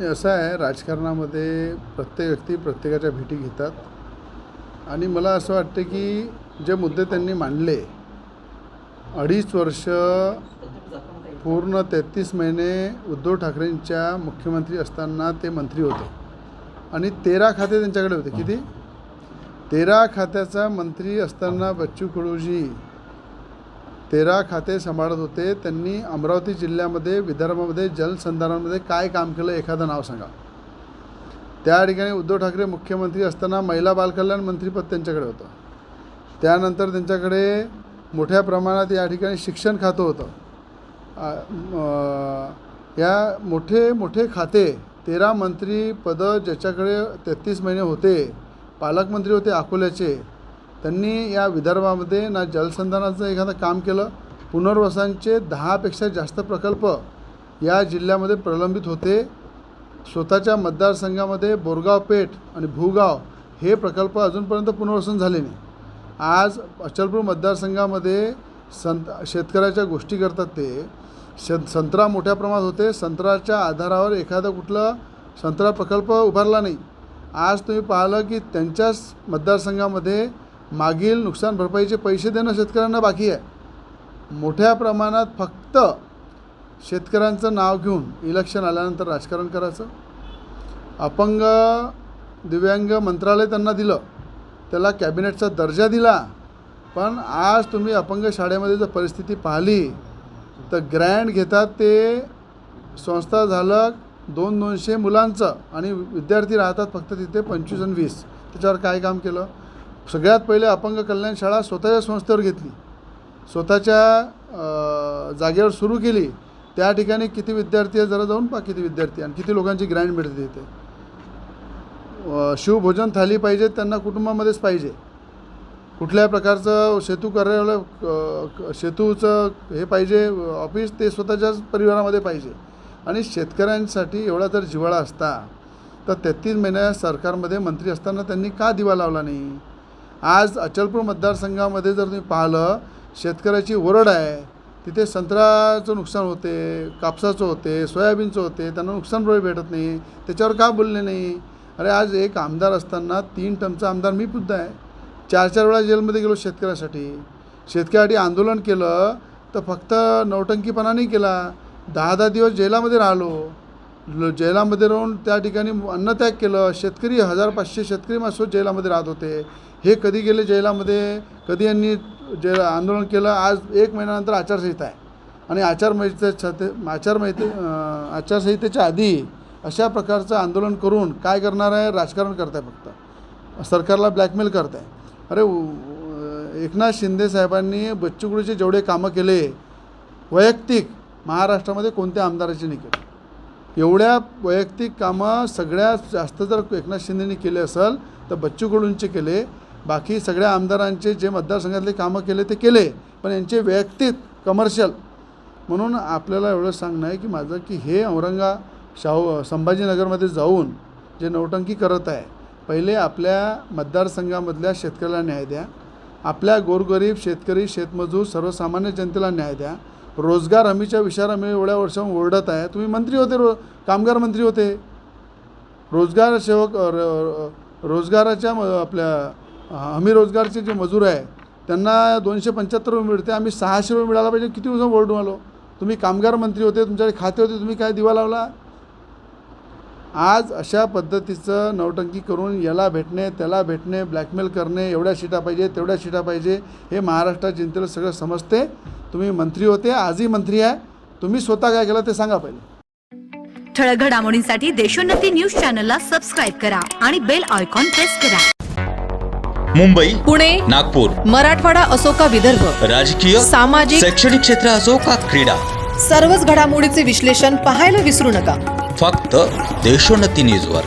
असं आहे, राजकारणामध्ये प्रत्येक व्यक्ती प्रत्येकाच्या भेटी घेतात आणि मला असं वाटतं की जे मुद्दे त्यांनी मांडले, 2.5 वर्ष पूर्ण 33 महिने उद्धव ठाकरेंच्या मुख्यमंत्री असताना ते मंत्री होते आणि 13 खाते त्यांच्याकडे होते. किती? 13 खात्याचा मंत्री असताना बच्चू कडूजी 13 खाते सांभाळत होते. त्यांनी अमरावती जिल्ह्यामध्ये, विदर्भामध्ये जलसंधारणामध्ये काय काम केलं एखादं नाव सांगा. त्या ठिकाणी उद्धव ठाकरे मुख्यमंत्री असताना महिला बालकल्याण मंत्रीपद त्यांच्याकडे होतं. त्यानंतर त्यांच्याकडे मोठ्या प्रमाणात या ठिकाणी शिक्षण खातं होतं. या मोठे मोठे खाते 13 मंत्रीपदं ज्याच्याकडे 33 महिने होते, पालकमंत्री होते अकोल्याचे, त्यांनी या विदर्भामध्ये ना जलसंधारणाचं एखादं काम केलं. पुनर्वसनाचे 10पेक्षा जास्त प्रकल्प या जिल्ह्यामध्ये प्रलंबित होते. स्वतःच्या मतदारसंघामध्ये बोरगाव पेठ आणि भूगाव हे प्रकल्प अजूनपर्यंत पुनर्वसन झाले नाही. आज अचलपूर मतदारसंघामध्ये शेतकऱ्याच्या गोष्टी करतात. ते संत्रा मोठ्या प्रमाणात होते. संत्र्याच्या आधारावर एखादा कुठला संत्रा प्रकल्प उभारला नाही. आज तुम्ही पाहिलं की त्यांच्याच मतदारसंघामध्ये मागील नुकसान भरपाईचे पैसे देणं शेतकऱ्यांना बाकी आहे. मोठ्या प्रमाणात फक्त शेतकऱ्यांचं नाव घेऊन इलेक्शन आल्यानंतर राजकारण करायचं. अपंग दिव्यांग मंत्रालय त्यांना दिलं, त्याला कॅबिनेटचा दर्जा दिला. पण आज तुम्ही अपंग शाळेमध्ये जर परिस्थिती पाहिली तर ग्रँट घेतात ते संस्था झालं 200 मुलांचं आणि विद्यार्थी राहतात फक्त तिथे 25 आणि 20. त्याच्यावर काय काम केलं? सगळ्यात पहिले अपंग कल्याण शाळा स्वतःच्या संस्थेवर घेतली, स्वतःच्या जागेवर सुरू केली. त्या ठिकाणी किती विद्यार्थी आहे जरा जाऊन पहा, किती विद्यार्थी आणि किती लोकांची ग्रँट मिळते तिथे. शिवभोजन थाली पाहिजे त्यांना कुटुंबामध्येच पाहिजे. कुठल्याही प्रकारचं सेतू कार्यालय, सेतूचं हे पाहिजे ऑफिस ते स्वतःच्याच परिवारामध्ये पाहिजे. आणि शेतकऱ्यांसाठी एवढा जर जिव्हाळा असता तर 33 महिन्या सरकारमध्ये मंत्री असताना त्यांनी का दिवा लावला नाही? आज अचलपूर मतदारसंघामध्ये जर तुम्ही पाहिलं, शेतकऱ्याची ओरड आहे. तिथे संत्र्याचं नुकसान होते, कापसाचं होते, सोयाबीनचं होते, त्यांना नुकसान भरपाई भेटत नाही. त्याच्यावर का बोलले नाही? अरे आज एक आमदार असताना 3 टर्मचा आमदार मी सुद्धा आहे. 4-4 वेळा जेलमध्ये गेलो शेतकऱ्यासाठी. शेतकऱ्यासाठी आंदोलन केलं तर फक्त नौटंकीपणा नाही केला. 10-10 दिवस जेलामध्ये राहिलो. जेलामध्ये राहून त्या ठिकाणी अन्नत्याग केलं. शेतकरी 1500 शेतकरी माणसं जेलामध्ये राहत होते. हे कधी गेले जेलामध्ये, कधी यांनी आंदोलन केलं. आज 1 महिन्यानंतर आचारसंहिता आहे आणि आचारसंहितेच्या आधी अशा प्रकारचं आंदोलन करून काय करणार आहे? राजकारण करताय, फक्त सरकारला ब्लॅकमेल करताय. अरे एकनाथ शिंदे साहेबांनी बच्चू कडूचे जेवढे कामं केले वैयक्तिक, महाराष्ट्रामध्ये कोणत्या आमदाराचे नाही केले. एवढ्या वैयक्तिक कामं सगळ्यात जास्त जर एकनाथ शिंदेंनी केले असेल तर बच्चू कडूंचे केले. बाकी सगळ्या आमदारांचे जे मतदारसंघातले कामं केले ते केले, पण यांचे वैयक्तिक कमर्शियल. म्हणून आपल्याला एवढं सांगणं आहे की माझं की हे संभाजीनगरमध्ये जाऊन जे नौटंकी करत आहे, पहिले आपल्या मतदारसंघामधल्या शेतकऱ्याला न्याय द्या. आपल्या गोरगरीब शेतकरी, शेतमजूर, सर्वसामान्य जनतेला न्याय द्या. रोजगार हमीच्या विषयावर आम्ही एवढ्या वर्षांहून ओरडत आहे. तुम्ही मंत्री होते, कामगार मंत्री होते. रोजगार सेवक, रोजगाराच्या आपल्या हमी रोजगारचे जे मजूर आहे त्यांना 275 रुपये मिळते. आम्ही 600 रुपये मिळाला पाहिजे. किती दिवस ओरडून आलो. तुम्ही कामगार मंत्री होते, तुमच्याकडे खाते होते, तुम्ही काय दिवा लावला? आज अशा पद्धतीचं नौटंकी करून याला भेटणे, त्याला भेटणे, ब्लॅकमेल करणे, एवढ्या सीटा पाहिजे, तेवढ्या सीटा पाहिजे, हे महाराष्ट्रात जनतेला सगळं समजते. तुम्ही मंत्री होते, आजही मंत्री आहे. तुम्ही स्वतः काय केलं ते सांगा पहिले. ठळक घडामोडींसाठी देशोन्नती न्यूज चॅनलला सबस्क्राईब करा आणि बेल आयकॉन प्रेस करा. मुंबई, पुणे, नागपूर, मराठवाडा असो का विदर्भ, राजकीय, सामाजिक, शैक्षणिक क्षेत्र असो का क्रीडा, सर्वच घडामोडीचे विश्लेषण पाहायला विसरू नका. फक्त देशोन्नती न्यूजवर.